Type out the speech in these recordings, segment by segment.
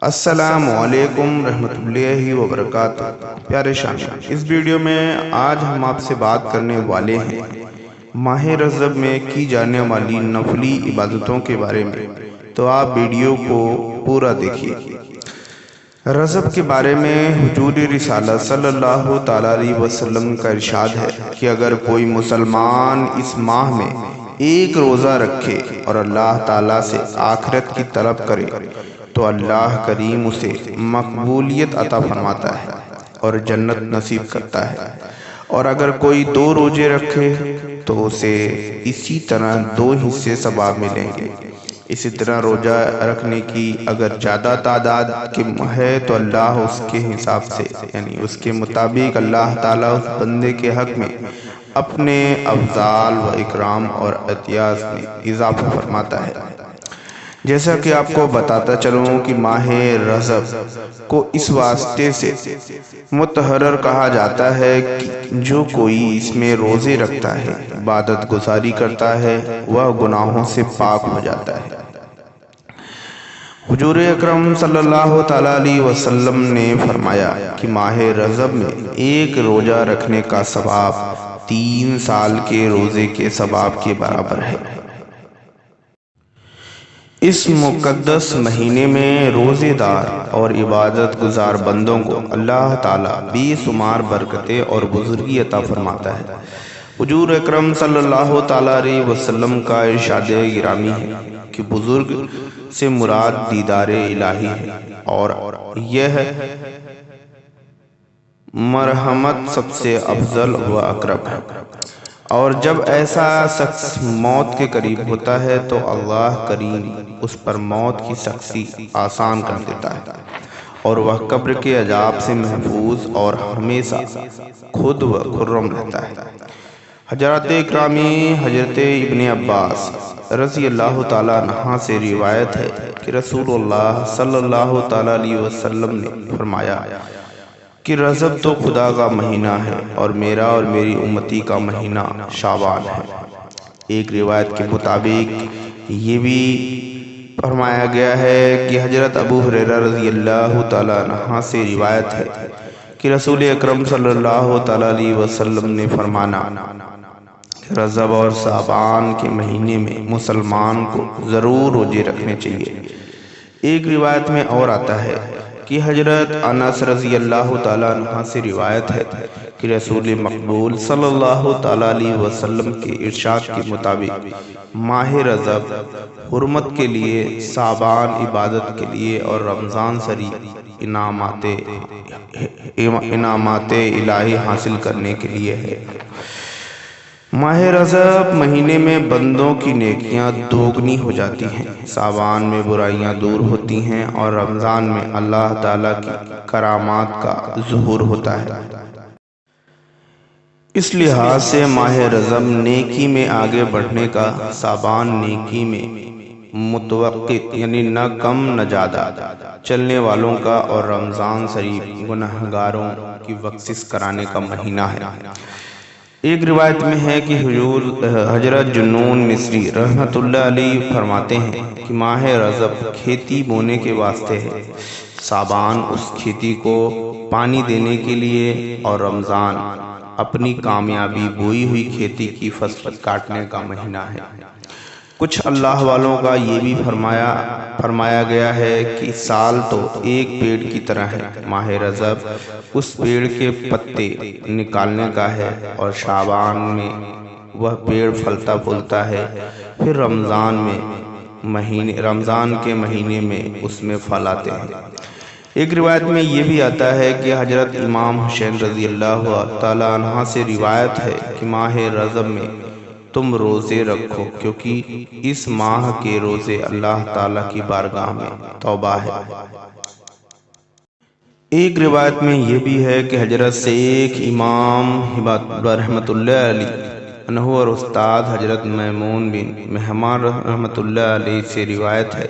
السلام علیکم رحمۃ اللہ وبرکاتہ۔ پیارے شامعین، اس ویڈیو میں آج ہم آپ سے بات کرنے والے ہیں ماہ رجب میں کی جانے والی نفلی عبادتوں کے بارے میں، تو آپ ویڈیو کو پورا دیکھیے۔ رجب کے بارے میں حضور رسالت صلی اللہ تعالیٰ علیہ وسلم کا ارشاد ہے کہ اگر کوئی مسلمان اس ماہ میں ایک روزہ رکھے اور اللہ تعالیٰ سے آخرت کی طلب کرے تو اللہ کریم اسے مقبولیت عطا فرماتا ہے اور جنت نصیب کرتا ہے، اور اگر کوئی 2 روزے رکھے تو اسے اسی طرح 2 حصے ثواب ملیں گے۔ اسی طرح روزہ رکھنے کی اگر زیادہ تعداد کی ہے تو اللہ اس کے حساب سے یعنی اس کے مطابق اللہ تعالیٰ اس بندے کے حق میں اپنے افضال و اکرام اور اعتیاز میں اضافہ فرماتا ہے۔ جیسا کہ آپ کو بتاتا چلوں کہ ماہ رجب کو اس واسطے سے متحرر کہا جاتا ہے کہ جو کوئی اس میں روزے رکھتا ہے، عبادت گزاری کرتا ہے، وہ گناہوں سے پاک ہو جاتا ہے۔ حضور اکرم صلی اللہ تعالیٰ علیہ وسلم نے فرمایا کہ ماہ رجب میں ایک روزہ رکھنے کا ثواب 3 سال کے روزے کے ثواب کے برابر ہے۔ اس مقدس مہینے میں روزے دار اور عبادت گزار بندوں کو اللہ تعالیٰ بے شمار برکتیں اور بزرگی عطا فرماتا ہے۔ حضور اکرم صلی اللہ تعالیٰ علیہ وسلم کا ارشاد گرامی ہے کہ بزرگ سے مراد دیدار الہی ہے، اور یہ مرحمت سب سے افضل و اقرب ہے، اور جب ایسا شخص موت کے قریب ہوتا ہے تو اللہ کریم اس پر موت کی سختی آسان کر دیتا ہے، اور وہ قبر کے عذاب سے محفوظ اور ہمیشہ خود و خرم رہتا ہے۔ حضرات اکرامی حضرت ابن عباس رضی اللہ تعالیٰ عنہ سے روایت ہے کہ رسول اللہ صلی اللہ تعالیٰ علیہ وسلم نے فرمایا کہ رجب تو خدا کا مہینہ ہے اور میرا اور میری امتی کا مہینہ شعبان ہے۔ ایک روایت کے مطابق یہ بھی فرمایا گیا ہے کہ حضرت ابو ہریرہ رضی اللہ تعالیٰ عنہ سے روایت ہے کہ رسول اکرم صلی اللہ تعالیٰ علیہ وسلم نے فرمایا کہ رجب اور شعبان کے مہینے میں مسلمان کو ضرور روزے رکھنے چاہیے۔ ایک روایت میں اور آتا ہے کہ حضرت انس رضی اللہ تعالیٰ عنہ سے روایت ہے کہ رسول مقبول صلی اللہ تعالیٰ علیہ وسلم کے ارشاد کے مطابق ماہ رجب حرمت کے لیے، شعبان عبادت کے لیے، اور رمضان شریف انعامات الہی حاصل کرنے کے لیے ہے۔ ماہ رجب مہینے میں بندوں کی نیکیاں دوگنی ہو جاتی ہیں، شعبان میں برائیاں دور ہوتی ہیں، اور رمضان میں اللہ تعالیٰ کی کرامات کا ظہور ہوتا ہے۔ اس لحاظ سے ماہ رجب نیکی میں آگے بڑھنے کا، شعبان نیکی میں متوقع یعنی نہ کم نہ زیادہ چلنے والوں کا، اور رمضان شریف گنہگاروں کی بخشش کرانے کا مہینہ ہے۔ ایک روایت میں ہے کہ حضرت جنون مصری رحمۃ اللہ علیہ فرماتے ہیں کہ ماہ رجب کھیتی بونے کے واسطے ہے، شعبان اس کھیتی کو پانی دینے کے لیے، اور رمضان اپنی کامیابی بوئی ہوئی کھیتی کی فصل کاٹنے کا مہینہ ہے۔ کچھ اللہ والوں کا یہ بھی فرمایا گیا ہے کہ سال تو ایک پیڑ کی طرح ہے، ماہ رجب اس پیڑ کے پتے نکالنے کا ہے، اور شعبان میں وہ پیڑ پھلتا پھولتا ہے، پھر رمضان کے مہینے میں اس میں پھل آتے ہیں۔ ایک روایت میں یہ بھی آتا ہے کہ حضرت امام حسین رضی اللہ تعالیٰ عنہ سے روایت ہے کہ ماہ رجب میں تم روزے رکھو، کیونکہ اس ماہ کے روزے اللہ تعالیٰ کی بارگاہ میں توبہ ہے۔ ایک روایت میں یہ بھی ہے کہ حضرت شیخ امام رحمۃ اللہ علیہ اور استاد حضرت میمون بن مہمان رحمۃ اللہ علیہ سے روایت ہے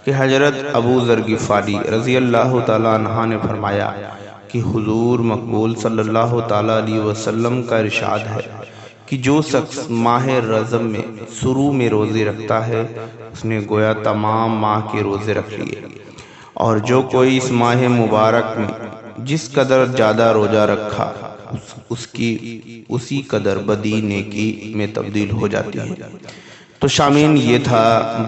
کہ حضرت ابو ذر غفاری رضی اللہ تعالیٰ عنہ نے فرمایا کہ حضور مقبول صلی اللہ تعالیٰ علیہ وسلم کا ارشاد ہے کہ جو شخص ماہ رجب میں شروع میں روزے رکھتا ہے، اس نے گویا تمام ماہ کے روزے رکھ لیے، اور جو کوئی اس ماہ مبارک میں جس قدر زیادہ روزہ رکھا اس کی اسی قدر بدی نیکی میں تبدیل ہو جاتی ہے۔ تو شامعین، یہ تھا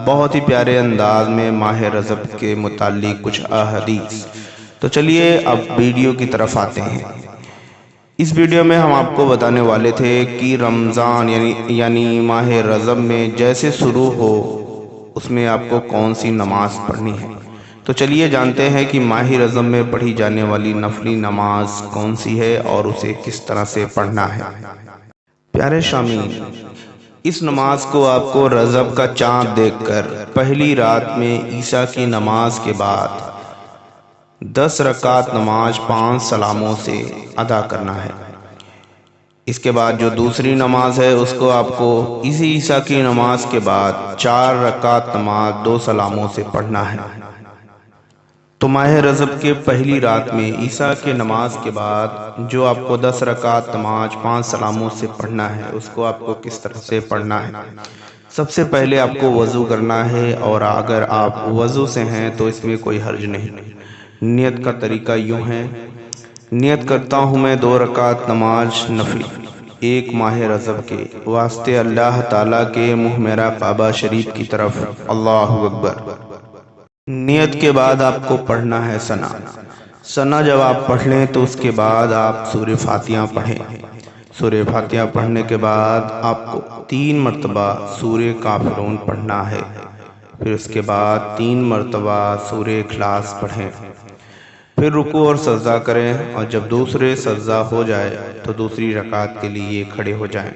بہت ہی پیارے انداز میں ماہ رجب کے متعلق کچھ احادیث۔ تو چلیے اب ویڈیو کی طرف آتے ہیں۔ اس ویڈیو میں ہم آپ کو بتانے والے تھے کہ رمضان یعنی ماہ رجب میں جیسے شروع ہو اس میں آپ کو کون سی نماز پڑھنی ہے۔ تو چلیے جانتے ہیں کہ ماہ رجب میں پڑھی جانے والی نفلی نماز کون سی ہے اور اسے کس طرح سے پڑھنا ہے۔ پیارے شامعین، اس نماز کو آپ کو رجب کا چاند دیکھ کر پہلی رات میں عشاء کی نماز کے بعد 10 رکعت نماز 5 سلاموں سے ادا کرنا ہے۔ اس کے بعد جو دوسری نماز ہے اس کو آپ کو اسی عشاء کی نماز کے بعد 4 رکعت نماز 2 سلاموں سے پڑھنا ہے۔ تو ماہ رجب کے پہلی رات میں عشاء کے نماز کے بعد جو آپ کو 10 رکعت نماز 5 سلاموں سے پڑھنا ہے اس کو آپ کو کس طرح سے پڑھنا ہے۔ سب سے پہلے آپ کو وضو کرنا ہے، اور اگر آپ وضو سے ہیں تو اس میں کوئی حرج نہیں۔ نیت کا طریقہ یوں ہے: نیت کرتا ہوں میں 2 رکعت نماز نفل ایک ماہ رجب کے واسطے اللہ تعالیٰ کے منہ میرا کعبہ شریف کی طرف، اللہ اکبر۔ نیت کے بعد آپ کو پڑھنا ہے ثنا جب آپ پڑھ لیں تو اس کے بعد آپ سورہ فاتحہ پڑھیں۔ سورہ فاتحہ پڑھنے کے بعد آپ کو 3 مرتبہ سورہ کافرون پڑھنا ہے، پھر اس کے بعد 3 مرتبہ سورہ اخلاص پڑھیں، پھر رکوع اور سجدہ کریں، اور جب دوسرے سجدہ ہو جائے تو دوسری رکعت کے لیے کھڑے ہو جائیں۔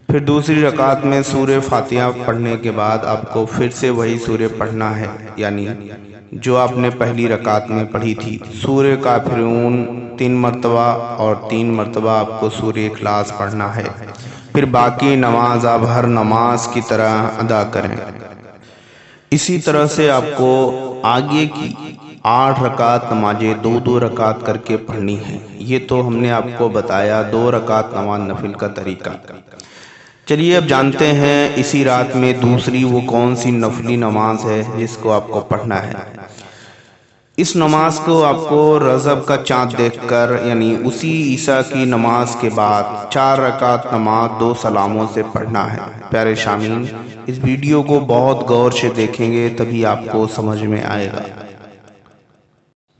پھر دوسری رکعت میں سورہ فاتحہ پڑھنے کے بعد آپ کو پھر سے وہی سورہ پڑھنا ہے، یعنی جو آپ نے پہلی رکعت میں پڑھی تھی، سورہ کافرون 3 مرتبہ، اور 3 مرتبہ آپ کو سورہ اخلاص پڑھنا ہے۔ پھر باقی نماز آپ ہر نماز کی طرح ادا کریں۔ اسی طرح سے آپ کو آگے کی 8 رکعت نمازیں 2 رکعت کر کے پڑھنی ہے۔ یہ تو ہم نے آپ کو بتایا 2 رکعت نماز نفل کا طریقہ۔ چلیے اب جانتے ہیں اسی رات میں دوسری وہ کون سی نفلی نماز ہے جس کو آپ کو پڑھنا ہے۔ اس نماز کو آپ کو رجب کا چاند دیکھ کر یعنی اسی عشاء کی نماز کے بعد 4 رکعت نماز 2 سلاموں سے پڑھنا ہے۔ پیارے شامعین، اس ویڈیو کو بہت غور سے دیکھیں گے تبھی آپ کو سمجھ میں آئے گا۔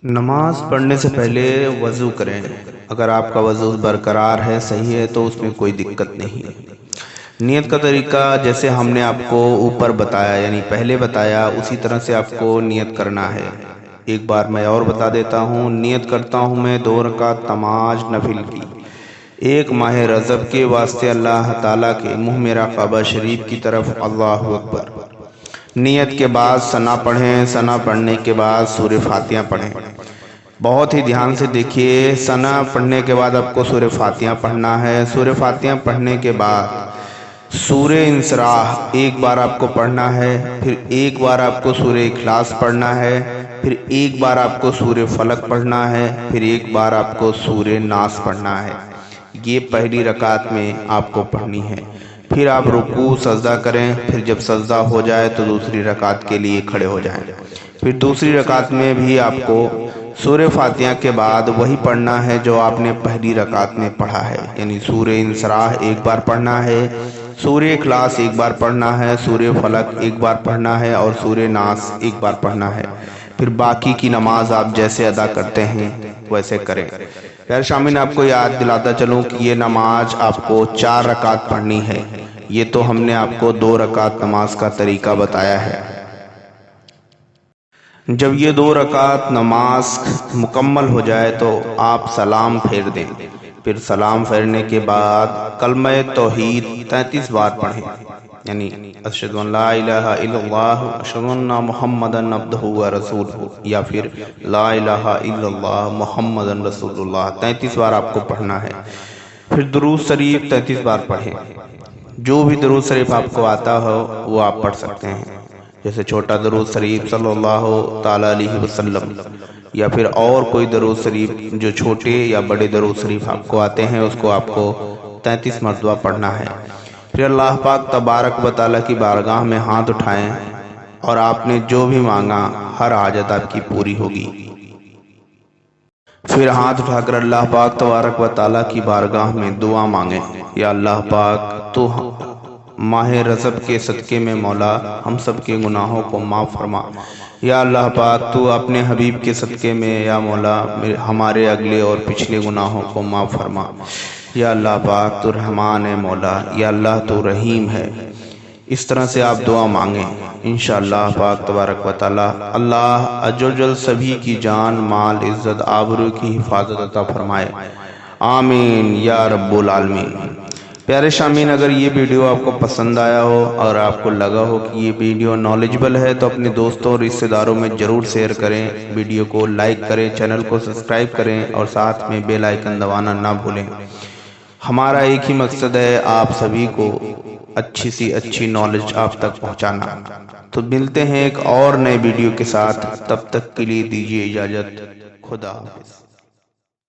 نماز پڑھنے سے پہلے وضو کریں۔ اگر آپ کا وضو برقرار ہے، صحیح ہے، تو اس میں کوئی دقت نہیں۔ نیت کا طریقہ جیسے ہم نے آپ کو اوپر بتایا یعنی پہلے بتایا، اسی طرح سے آپ کو نیت کرنا ہے۔ ایک بار میں اور بتا دیتا ہوں: نیت کرتا ہوں میں 2 رکعت نماز نفل کی ایک ماہ رجب کے واسطے اللہ تعالیٰ کے منہ میرا کعبہ شریف کی طرف، اللہ اکبر۔ نیت کے بعد ثنا پڑھیں۔ ثنا پڑھنے کے بعد سورہ فاتحہ پڑھیں۔ بہت ہی دھیان سے دیکھیے، ثنا پڑھنے کے بعد آپ کو سورہ فاتحہ پڑھنا ہے۔ سورہ فاتحہ پڑھنے کے بعد سورہ انشراح ایک بار آپ کو پڑھنا ہے، پھر ایک بار آپ کو سورہ اخلاص پڑھنا ہے، پھر ایک بار آپ کو سورہ فلق پڑھنا ہے، پھر ایک بار آپ کو سورہ ناس پڑھنا ہے۔ یہ پہلی رکعت میں آپ کو پڑھنی ہے۔ پھر آپ رکوع سجدہ کریں، پھر جب سجدہ ہو جائے تو دوسری رکعت کے لیے کھڑے ہو جائیں۔ پھر دوسری رکعت میں بھی آپ کو سورہ فاتحہ کے بعد وہی پڑھنا ہے جو آپ نے پہلی رکعت میں پڑھا ہے، یعنی سورہ انشراح ایک بار پڑھنا ہے، سورہ اخلاص ایک بار پڑھنا ہے، سورہ فلق ایک بار پڑھنا ہے، اور سورہ ناس ایک بار پڑھنا ہے۔ پھر باقی کی نماز آپ جیسے ادا کرتے ہیں ویسے کریں۔ پھر شامل آپ کو یاد دلاتا چلوں کہ یہ نماز آپ کو 4 رکعت پڑھنی ہے۔ یہ تو ہم نے آپ کو 2 رکعت نماز کا طریقہ بتایا ہے۔ جب یہ 2 رکعت نماز مکمل ہو جائے تو آپ سلام پھیر دیں۔ پھر سلام پھیرنے کے بعد کلمہ توحید 33 بار پڑھیں، یعنی اشہد ان لا الہ الا اللہ اشہد ان محمدا عبدہ و رسولہ، یا پھر لا الہ الا اللہ محمد رسول اللہ 33 بار آپ کو پڑھنا ہے۔ پھر درود شریف 33 بار پڑھیں۔ جو بھی درود شریف آپ کو آتا ہو وہ آپ پڑھ سکتے ہیں، جیسے چھوٹا درود شریف صلی اللہ تعالی علیہ وسلم، یا پھر اور کوئی درود شریف جو چھوٹے یا بڑے درود شریف آپ کو آتے ہیں اس کو آپ کو 33 مرتبہ پڑھنا ہے۔ پھر اللہ پاک تبارک و تعالیٰ کی بارگاہ میں ہاتھ اٹھائیں اور آپ نے جو بھی مانگا ہر حاجت آپ کی پوری ہوگی۔ پھر ہاتھ اٹھا کر اللہ پاک تبارک و تعالیٰ کی بارگاہ میں دعا مانگیں، یا اللہ پاک تو ماہ رجب کے صدقے میں مولا ہم سب کے گناہوں کو معاف فرما۔ یا اللہ پاک تو اپنے حبیب کے صدقے میں یا مولا ہمارے اگلے اور پچھلے گناہوں کو معاف فرما۔ یا اللہ پاک تو رحمان ہے مولا، یا اللہ تو رحیم ہے۔ اس طرح سے آپ دعا مانگیں، انشاءاللہ پاک تبارک و تعالی اللہ عز و جل سبھی کی جان، مال، عزت، آبرو کی حفاظت عطا فرمائے، آمین یا رب العالمین۔ پیارے شامعین، اگر یہ ویڈیو آپ کو پسند آیا ہو اور آپ کو لگا ہو کہ یہ ویڈیو نالجبل ہے تو اپنے دوستوں اور رشتہ داروں میں ضرور شیئر کریں، ویڈیو کو لائک کریں، چینل کو سبسکرائب کریں اور ساتھ میں بیل آئیکن دبانا نہ بھولیں۔ ہمارا ایک ہی مقصد ہے آپ سبھی کو اچھی سی اچھی نالج آپ تک پہنچانا۔ تو ملتے ہیں ایک اور نئے ویڈیو کے ساتھ، تب تک کے لیے دیجیے اجازت، خدا حافظ۔